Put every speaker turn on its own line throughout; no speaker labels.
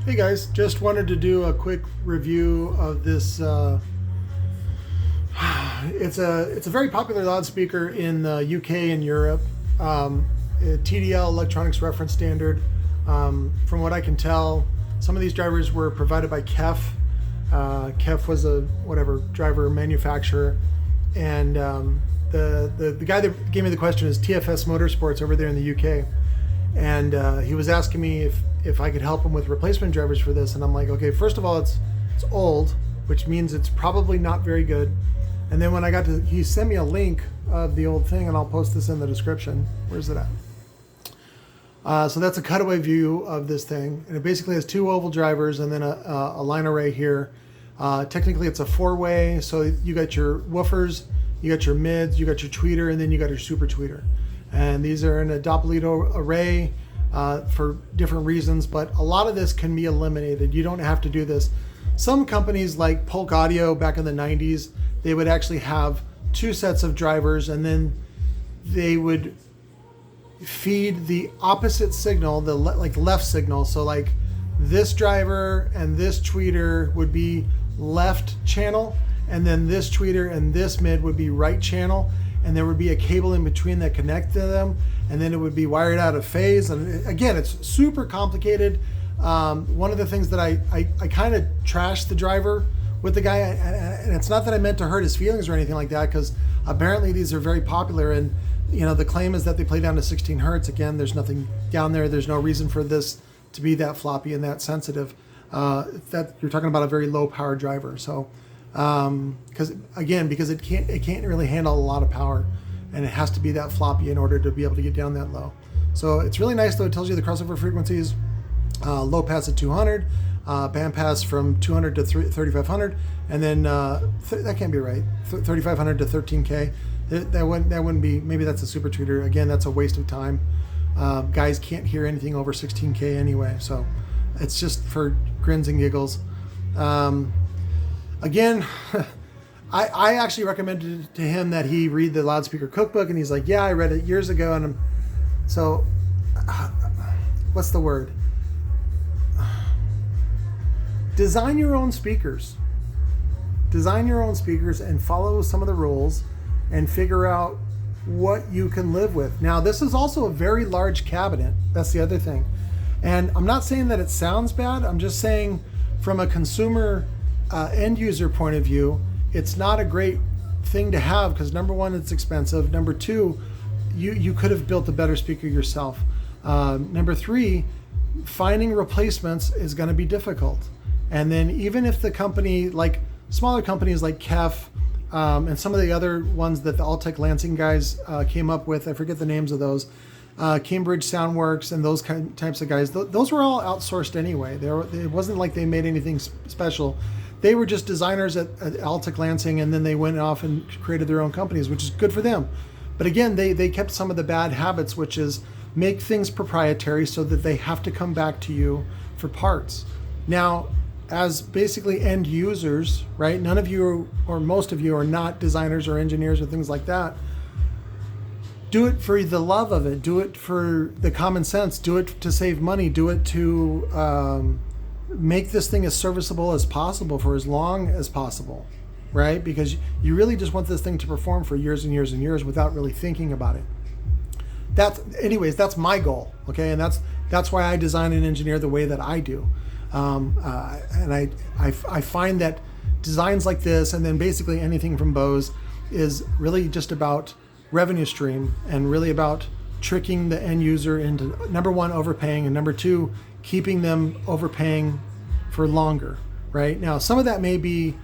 Hey guys, just wanted to do a quick review of this. It's a very popular loudspeaker in the UK and Europe. TDL, Electronics Reference Standard. From what I can tell, some of these drivers were provided by KEF. KEF was a driver manufacturer, and the guy that gave me the question is TFS Motorsports over there in the UK, and he was asking me if I could help him with replacement drivers for this, and I'm like, okay, first of all, it's old, which means it's probably not very good. And then when I got to, he sent me a link of the old thing, and I'll post this in the description. Where's it at? So that's a cutaway view of this thing, and it basically has two oval drivers and then a line array here. Technically it's a four-way, so you got your woofers, you got your mids, you got your tweeter, and then you got your super tweeter. And these are in a Doppelito array for different reasons, but a lot of this can be eliminated. You don't have to do this. Some companies like Polk Audio back in the 90s, they would actually have two sets of drivers, and then they would feed the opposite signal, the left signal. So like this driver and this tweeter would be left channel, and then this tweeter and this mid would be right channel, and there would be a cable in between that connected them, and then it would be wired out of phase. And again, it's super complicated. One of the things that I kind of trashed the driver with the guy, and it's not that I meant to hurt his feelings or anything like that, because apparently these are very popular, and you know, the claim is that they play down to 16 hertz. Again, there's nothing down there. There's no reason for this to be that floppy and that sensitive. That you're talking about a very low power driver. So, because it can't really handle a lot of power, and it has to be that floppy in order to be able to get down that low. So it's really nice though. It tells you the crossover frequencies, low pass at 200, band pass from 200 to 3500, and then that can't be right. 3500 to 13K. That wouldn't be. Maybe that's a super tweeter. Again, that's a waste of time. Guys can't hear anything over 16K anyway, so it's just for grins and giggles. Again, I actually recommended to him that he read the loudspeaker cookbook, and he's like, yeah, I read it years ago. And so what's the word? Design your own speakers. Design your own speakers and follow some of the rules and figure out what you can live with. Now, this is also a very large cabinet. That's the other thing. And I'm not saying that it sounds bad. I'm just saying from a consumer end user point of view, it's not a great thing to have, because number one, it's expensive. Number two, you could have built a better speaker yourself. Number three, finding replacements is going to be difficult. And then even if the company, like smaller companies like KEF, and some of the other ones that the Altec Lansing guys came up with, I forget the names of those, Cambridge Soundworks and those types of guys, those were all outsourced anyway. It wasn't like they made anything special. They were just designers at Altec Lansing, and then they went off and created their own companies, which is good for them. But again, they kept some of the bad habits, which is make things proprietary so that they have to come back to you for parts. Now, as basically end users, right? None of you or most of you are not designers or engineers or things like that. Do it for the love of it. Do it for the common sense. Do it to save money. Do it to make this thing as serviceable as possible for as long as possible, right? Because you really just want this thing to perform for years and years and years without really thinking about it. That's my goal, okay? And that's why I design and engineer the way that I do. And I find that designs like this, and then basically anything from Bose, is really just about revenue stream and really about tricking the end user into, number one, overpaying, and number two, keeping them overpaying for longer, right? Now, some of that may be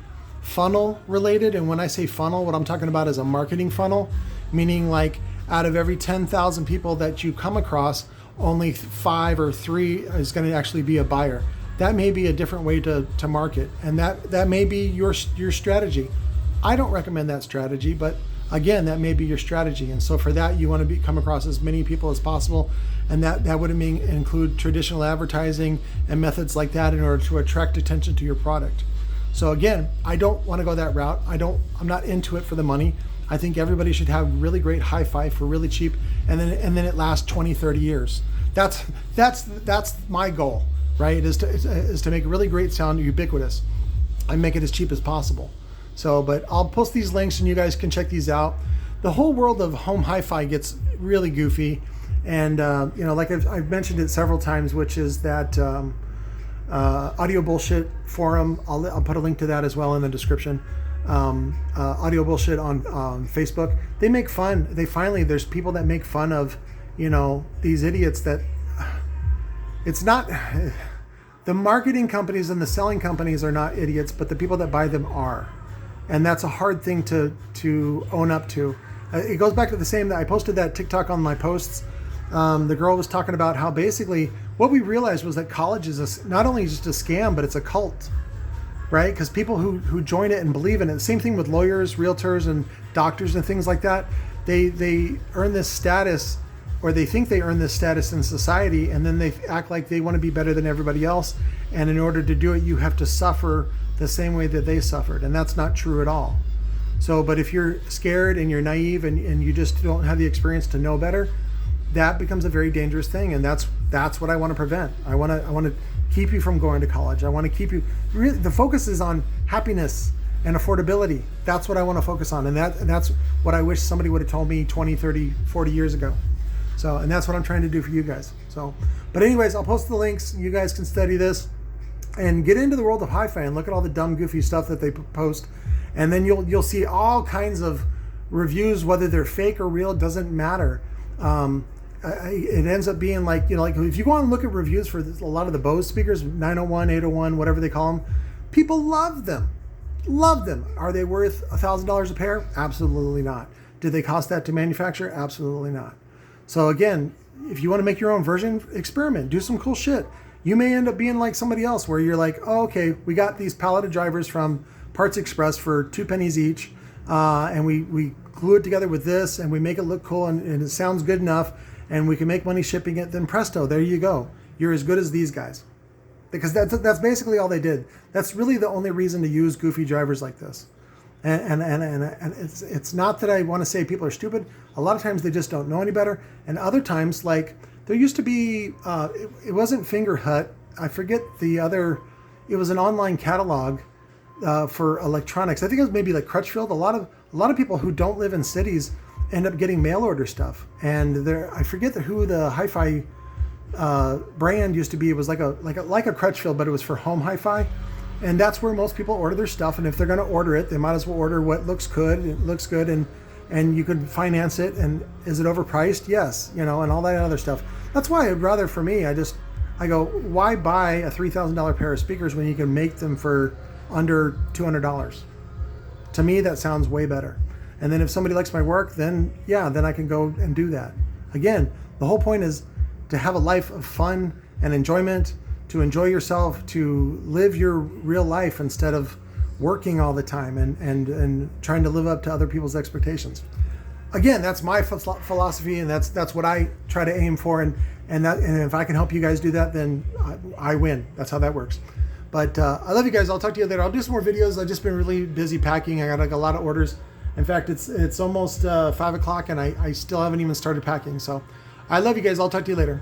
funnel related, and when I say funnel, what I'm talking about is a marketing funnel, meaning like out of every 10,000 people that you come across, only 5 or 3 is going to actually be a buyer. That may be a different way to market, and that may be your strategy. I don't recommend that strategy, but again, that may be your strategy. And so for that, you want to come across as many people as possible, and that would include traditional advertising and methods like that in order to attract attention to your product. So again, I don't want to go that route. I'm not into it for the money. I think everybody should have really great hi-fi for really cheap, and then it lasts 20, 30 years. That's my goal. right? It is to make really great sound ubiquitous. I make it as cheap as possible. So, but I'll post these links and you guys can check these out. The whole world of home hi-fi gets really goofy. And, you know, like I've mentioned it several times, which is that Audio Bullshit forum. I'll put a link to that as well in the description. Audio Bullshit on Facebook. They make fun. There's people that make fun of, you know, these idiots that it's not, the marketing companies and the selling companies are not idiots, but the people that buy them are. And that's a hard thing to own up to. It goes back to the same that I posted that TikTok on my posts. The girl was talking about how basically what we realized was that college is not only just a scam, but it's a cult, right? Because people who join it and believe in it, same thing with lawyers, realtors, and doctors and things like that. They earn this status, or they think they earn this status in society, and then they act like they want to be better than everybody else. And in order to do it, you have to suffer the same way that they suffered. And that's not true at all. So, but if you're scared and you're naive and you just don't have the experience to know better, that becomes a very dangerous thing. And that's what I want to prevent. I want to keep you from going to college. I want to keep you, really, the focus is on happiness and affordability. That's what I want to focus on. And that's what I wish somebody would have told me 20, 30, 40 years ago. So, and that's what I'm trying to do for you guys. So, but anyways, I'll post the links. You guys can study this and get into the world of hi-fi and look at all the dumb, goofy stuff that they post. And then you'll see all kinds of reviews, whether they're fake or real, doesn't matter. It ends up being like, you know, like if you go on and look at reviews for a lot of the Bose speakers, 901, 801, whatever they call them, people love them. Love them. Are they worth $1,000 a pair? Absolutely not. Did they cost that to manufacture? Absolutely not. So again, if you want to make your own version, experiment, do some cool shit. You may end up being like somebody else where you're like, oh, okay, we got these pallet of drivers from Parts Express for 2 pennies each, and we glue it together with this, and we make it look cool, and it sounds good enough, and we can make money shipping it. Then presto, there you go. You're as good as these guys, because that's basically all they did. That's really the only reason to use goofy drivers like this. And it's not that I want to say people are stupid. A lot of times they just don't know any better, and other times, like there used to be, it wasn't Fingerhut. I forget the other. It was an online catalog for electronics. I think it was maybe like Crutchfield. A lot of people who don't live in cities end up getting mail order stuff. And I forget who the hi-fi brand used to be. It was like a Crutchfield, but it was for home hi-fi. And that's where most people order their stuff. And if they're going to order it, they might as well order what looks good. It looks good, and you can finance it. And is it overpriced? Yes, you know, and all that other stuff. That's why I'd rather, for me, I go, why buy a $3,000 pair of speakers when you can make them for under $200? To me, that sounds way better. And then if somebody likes my work, then yeah, then I can go and do that. Again, the whole point is to have a life of fun and enjoyment, to enjoy yourself, to live your real life instead of working all the time and trying to live up to other people's expectations. Again, that's my philosophy, and that's what I try to aim for. And if I can help you guys do that, then I win. That's how that works. But I love you guys. I'll talk to you later. I'll do some more videos. I've just been really busy packing. I got like a lot of orders. In fact, it's almost 5 o'clock, and I still haven't even started packing. So I love you guys. I'll talk to you later.